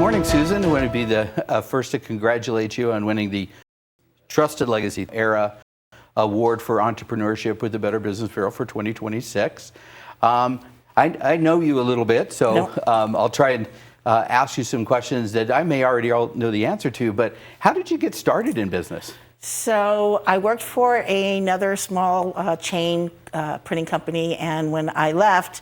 morning, Susan. I want to be the first to congratulate you on winning the Trusted Legacy Era Award for Entrepreneurship with the Better Business Bureau for 2026. I know you a little bit, so I'll try and ask you some questions that I may already know the answer to, but how did you get started in business? So I worked for another small chain printing company, and when I left,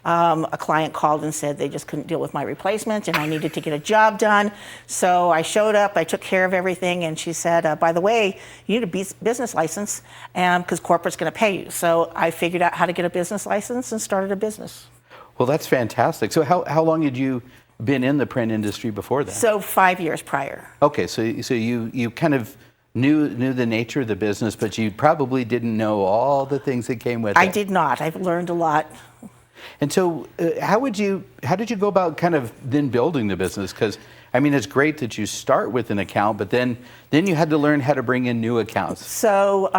a client called and said they just couldn't deal with my replacement and I needed to get a job done. So I showed up, I took care of everything, and she said, by the way, you need a business license because corporate's going to pay you. So I figured out how to get a business license and started a business. Well, that's fantastic. So how long had you been in the print industry before that? So 5 years prior. Okay, so you kind of knew the nature of the business, but you probably didn't know all the things that came with it. I did not. I've learned a lot. And so how did you go about kind of then building the business? Because, I mean, it's great that you start with an account, but then you had to learn how to bring in new accounts. So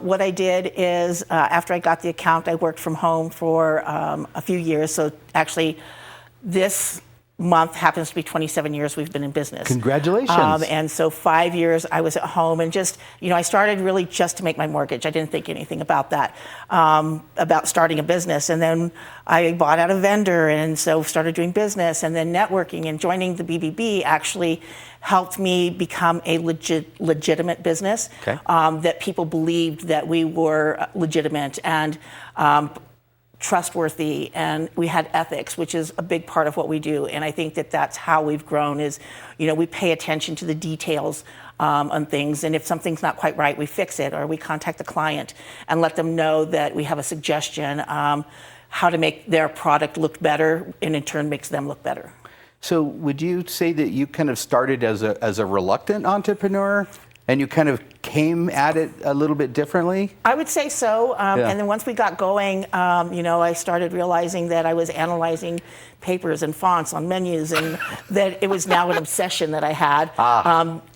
what I did is after I got the account, I worked from home for a few years. So actually this month happens to be 27 years we've been in business. Congratulations. And so 5 years I was at home, and just, I started really just to make my mortgage. I didn't think anything about that, about starting a business. And then I bought out a vendor, and so started doing business, and then networking, and joining the BBB actually helped me become a legitimate business, that people believed that we were legitimate and trustworthy, and we had ethics, which is a big part of what we do. And I think that that's how we've grown is, we pay attention to the details on things. And if something's not quite right, we fix it, or we contact the client and let them know that we have a suggestion how to make their product look better, and in turn makes them look better. So would you say that you kind of started as a reluctant entrepreneur, and you kind of came at it a little bit differently? I would say so. And then once we got going, I started realizing that I was analyzing papers and fonts on menus, and that it was now an obsession that I had.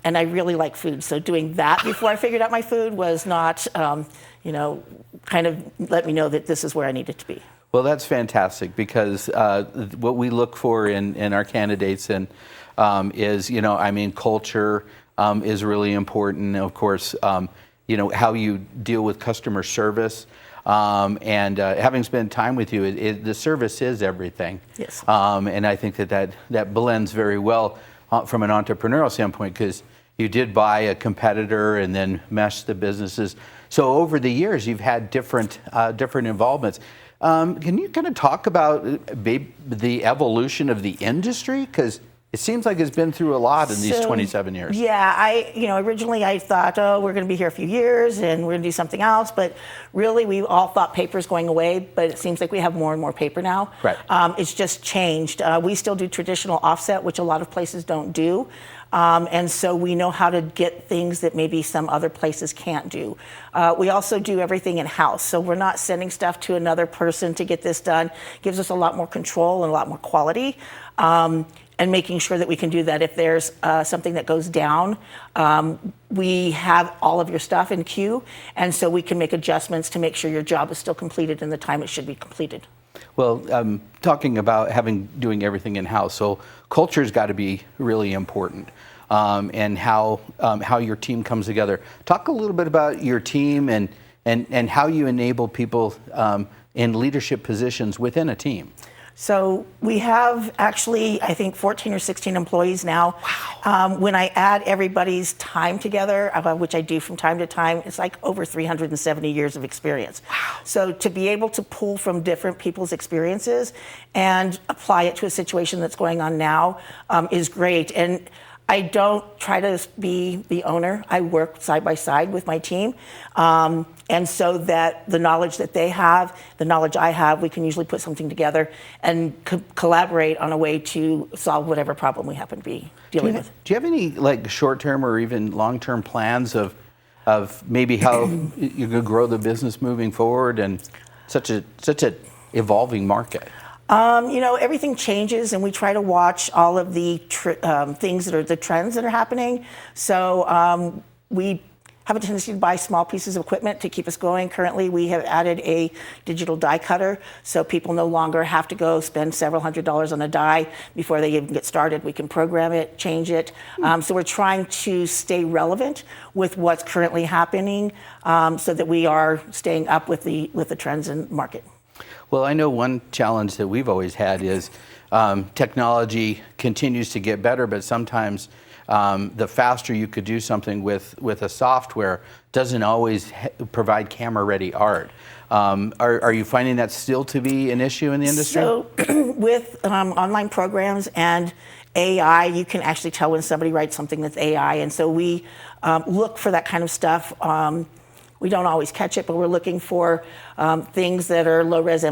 And I really like food. So doing that before I figured out my food was not, kind of let me know that this is where I needed to be. Well, that's fantastic, because what we look for in our candidates is, culture, is really important. Of course, how you deal with customer service, and having spent time with you, the service is everything. Yes. And I think that blends very well from an entrepreneurial standpoint, because you did buy a competitor and then mesh the businesses. So over the years, you've had different involvements. Can you kind of talk about the evolution of the industry? Because it seems like it's been through a lot in these 27 years. Yeah, originally I thought, we're going to be here a few years and we're going to do something else. But really, we all thought paper's going away, but it seems like we have more and more paper now. Right. It's just changed. We still do traditional offset, which a lot of places don't do. And so we know how to get things that maybe some other places can't do. We also do everything in-house. So we're not sending stuff to another person to get this done. Gives us a lot more control and a lot more quality. And making sure that we can do that. If there's something that goes down, we have all of your stuff in queue, and so we can make adjustments to make sure your job is still completed in the time it should be completed. Well, talking about doing everything in-house, so culture's got to be really important, and how your team comes together. Talk a little bit about your team and how you enable people in leadership positions within a team. So we have actually, I think, 14 or 16 employees now. Wow. When I add everybody's time together, which I do from time to time, it's like over 370 years of experience. Wow. So to be able to pull from different people's experiences and apply it to a situation that's going on now is great. And I don't try to be the owner. I work side by side with my team. And so that the knowledge that they have, the knowledge I have, we can usually put something together and collaborate on a way to solve whatever problem we happen to be dealing with. Do you have any short-term or even long-term plans of maybe how you could grow the business moving forward in such a evolving market? Everything changes, and we try to watch all of the things that are the trends that are happening. So we have a tendency to buy small pieces of equipment to keep us going. Currently, we have added a digital die cutter, so people no longer have to go spend several $100s on a die before they even get started. We can program it, change it. So we're trying to stay relevant with what's currently happening, so that we are staying up with the trends in the market. Well, I know one challenge that we've always had is technology continues to get better, but sometimes the faster you could do something with a software doesn't always provide camera-ready art. Are you finding that still to be an issue in the industry? So with online programs and AI, you can actually tell when somebody writes something that's AI, and so we look for that kind of stuff. We don't always catch it, but we're looking for things that are low-res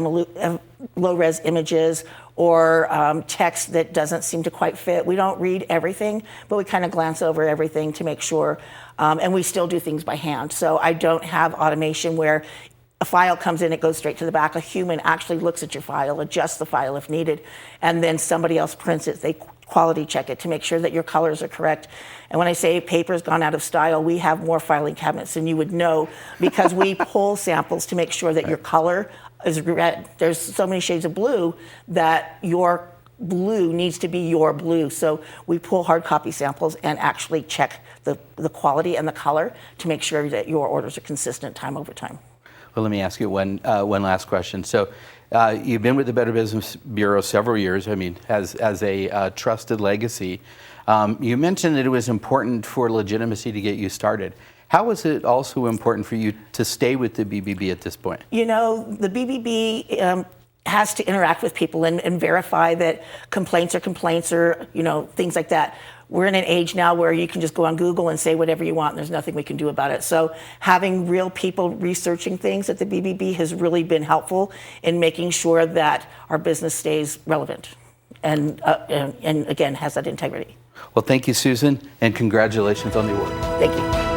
images or text that doesn't seem to quite fit. We don't read everything, but we kind of glance over everything to make sure, and we still do things by hand. So I don't have automation where a file comes in, it goes straight to the back. A human actually looks at your file, adjusts the file if needed, and then somebody else prints it. They quality check it to make sure that your colors are correct. And when I say paper's gone out of style, we have more filing cabinets than you would know because we pull samples to make sure that your color is red. There's so many shades of blue that your blue needs to be your blue. So we pull hard copy samples and actually check the quality and the color to make sure that your orders are consistent time over time. Well, let me ask you one last question. So you've been with the Better Business Bureau several years, I mean, as a trusted legacy. You mentioned that it was important for legitimacy to get you started. How is it also important for you to stay with the BBB at this point? You know, the BBB has to interact with people and verify that complaints are complaints or, you know, things like that. We're in an age now where you can just go on Google and say whatever you want and there's nothing we can do about it. So having real people researching things at the BBB has really been helpful in making sure that our business stays relevant and again, has that integrity. Well, thank you, Susan, and congratulations on the award. Thank you.